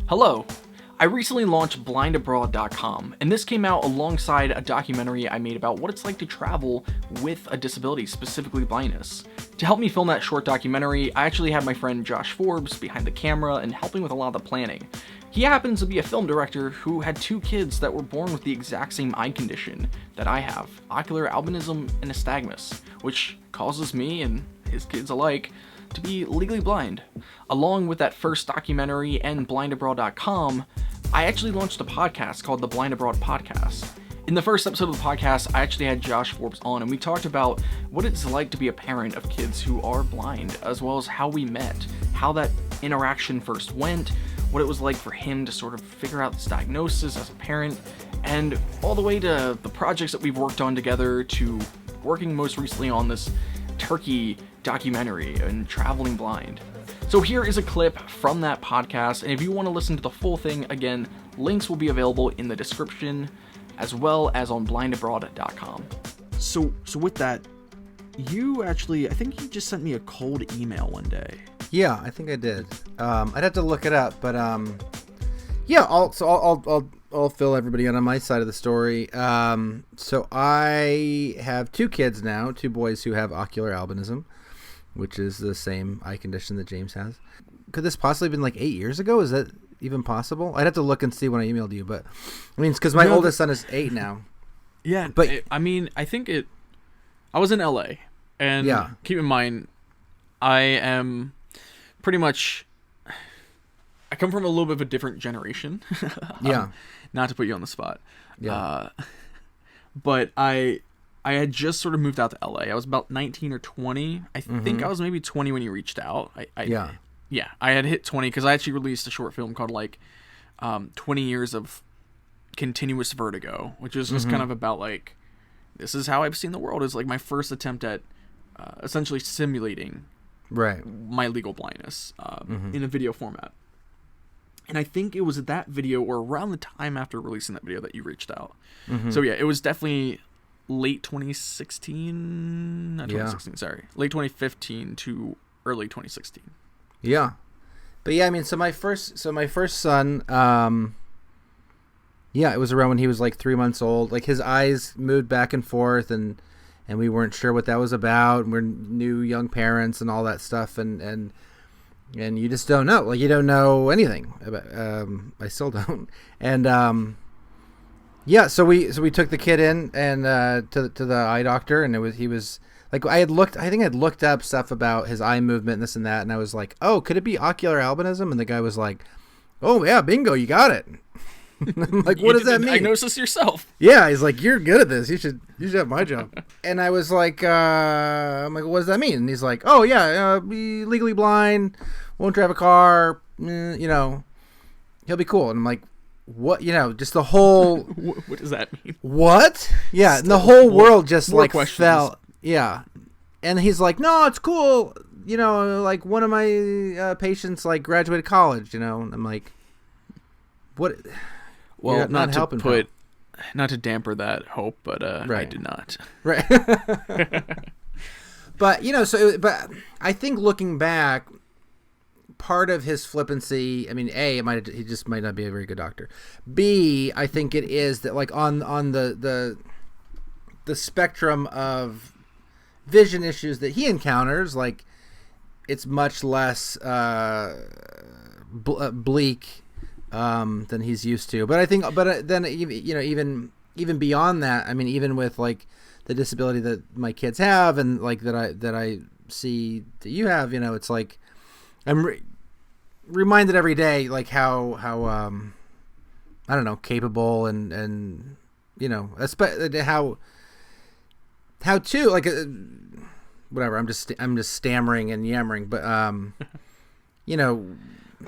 Hello! I recently launched blindabroad.com, and this came out alongside a documentary I made about what it's like to travel with a disability, specifically blindness. To help me film that short documentary, I actually had my friend Josh Forbes behind the camera and helping with a lot of the planning. He happens to be a film director who had two kids that were born with the exact same eye condition that I have, ocular albinism and nystagmus, which causes me and his kids alike to be legally blind. Along with that first documentary and blindabroad.com, I actually launched a podcast called the Blind Abroad Podcast. In the first episode of the podcast, I actually had Josh Forbes on, and we talked about what it's like to be a parent of kids who are blind, as well as how we met, how that interaction first went, what it was like for him to sort of figure out this diagnosis as a parent, and all the way to the projects that we've worked on together, to working most recently on this Turkey documentary and traveling blind. So here is a clip from that podcast, and if you want to listen to the full thing, again, links will be available in the description, as well as on blindabroad.com. So with that, you actually, I think you just sent me a cold email one day. Yeah, I think I did. I'd have to look it up, but yeah, I'll fill everybody in on my side of the story. So I have two kids now, two boys who have ocular albinism, which is the same eye condition that James has. Could this possibly have been like 8 years ago? Is that even possible? I'd have to look and see when I emailed you, but I mean, because my oldest son is 8 now. Yeah, but I was in LA, and yeah. Keep in mind, I am pretty much, I come from a little bit of a different generation. Yeah. Not to put you on the spot. Yeah. But I had just sort of moved out to LA. I was about 19 or 20. I think I was maybe 20 when you reached out. Yeah, I had hit 20 because I actually released a short film called 20 Years of Continuous Vertigo, which is just kind of about this is how I've seen the world. Is like my first attempt at essentially simulating my legal blindness in a video format. And I think it was that video or around the time after releasing that video that you reached out. So yeah, it was definitely late 2016, not 2016, sorry. Late 2015 to early 2016. Yeah. But yeah, I mean, so my first son, yeah, it was around when he was like 3 months old. Like his eyes moved back and forth and we weren't sure what that was about. We're new young parents and all that stuff. And you just don't know. Like you don't know anything about, I still don't. And, yeah, so we took the kid in and to the eye doctor, and he was like, I think I'd looked up stuff about his eye movement and this and that, and I was like, oh, could it be ocular albinism? And the guy was like, oh yeah, bingo, you got it. I'm like, what does that mean? Diagnosis yourself. Yeah, he's like, you're good at this. You should have my job. And I was like, I'm like, what does that mean? And he's like, oh yeah, be legally blind, won't drive a car, he'll be cool. And I'm like, what, just the whole what does that mean? What? Yeah, and the whole world just fell. Yeah. And he's like, no, it's cool. Like one of my patients graduated college, and I'm like, what? Well, not to damper that hope, but I did not. Right. But but I think looking back, part of his flippancy, I mean, A, he just might not be a very good doctor. B, I think it is that on the spectrum of vision issues that he encounters, it's much less bleak than he's used to. But I think, then even beyond that, I mean, even with the disability that my kids have and that I see that you have, it's like I'm reminded every day how I don't know, capable and how to whatever, I'm just stammering and yammering, but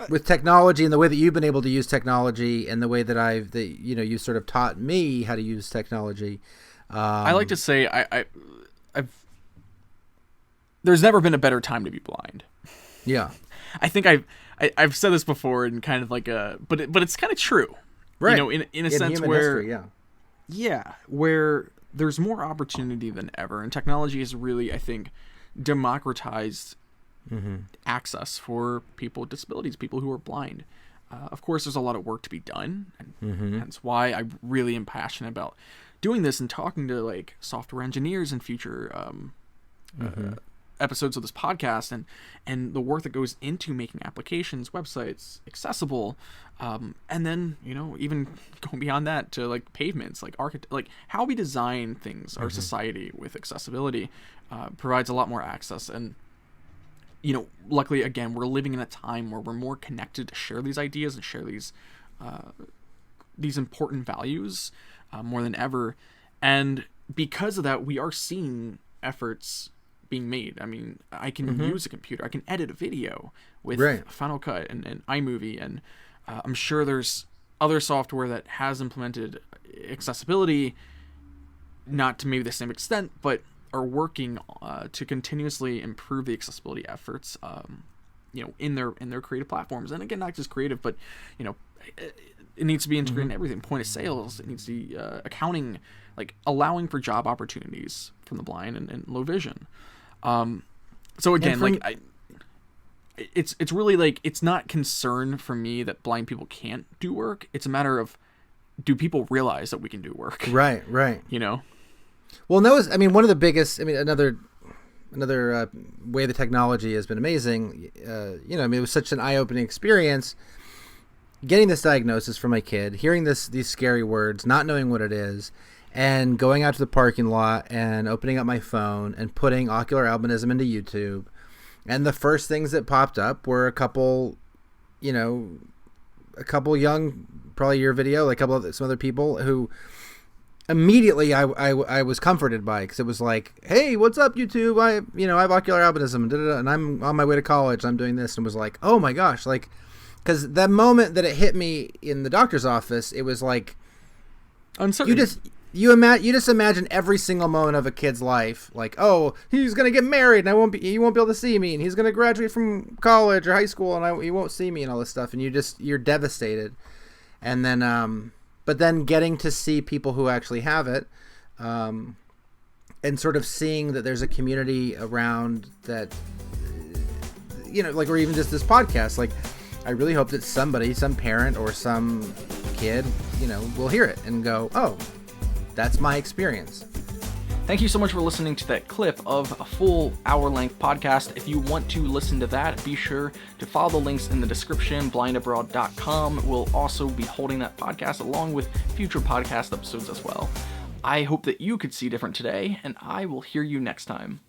with technology and the way that you've been able to use technology and the way that you sort of taught me how to use technology. I like to say I've there's never been a better time to be blind. Yeah. I think I've said this before in kind of but it's kind of true. Right. In a sense where history, yeah, where there's more opportunity than ever, and technology has really, I think, democratized access for people with disabilities, people who are blind. Of course, there's a lot of work to be done, and that's why I really am passionate about doing this and talking to like software engineers in future episodes of this podcast, and the work that goes into making applications, websites accessible, and then even going beyond that to like pavements, like like how we design things, our society with accessibility provides a lot more access. And luckily, again, we're living in a time where we're more connected to share these ideas and share these important values more than ever. And because of that, we are seeing efforts being made. I mean, I can use a computer. I can edit a video with Final Cut and iMovie. And I'm sure there's other software that has implemented accessibility, not to maybe the same extent, but are working to continuously improve the accessibility efforts, in their creative platforms. And again, not just creative, but it needs to be integrated in everything. Point of sales, it needs to be accounting, like allowing for job opportunities from the blind and low vision. So again, it's really like, it's not concern for me that blind people can't do work. It's a matter of, do people realize that we can do work? Right. Well, that was, one of the biggest, another way the technology has been amazing. It was such an eye-opening experience getting this diagnosis for my kid, hearing these scary words, not knowing what it is, and going out to the parking lot and opening up my phone and putting Ocular Albinism into YouTube. And the first things that popped up were a couple young, probably your video, like some other people who immediately I was comforted by, because it was like, hey, what's up, YouTube? I have ocular albinism, and I'm on my way to college. I'm doing this, and was like, oh my gosh, like, because that moment that it hit me in the doctor's office, it was like uncertain. You just imagine every single moment of a kid's life, like, oh, he's gonna get married, and he won't be able to see me, and he's gonna graduate from college or high school, and he won't see me, and all this stuff, and you're devastated, and then but then getting to see people who actually have it, and sort of seeing that there's a community around that, like, or even just this podcast, like, I really hope that somebody, some parent or some kid, will hear it and go, oh, that's my experience. Thank you so much for listening to that clip of a full hour-length podcast. If you want to listen to that, be sure to follow the links in the description. blindabroad.com will also be holding that podcast along with future podcast episodes as well. I hope that you could see different today, and I will hear you next time.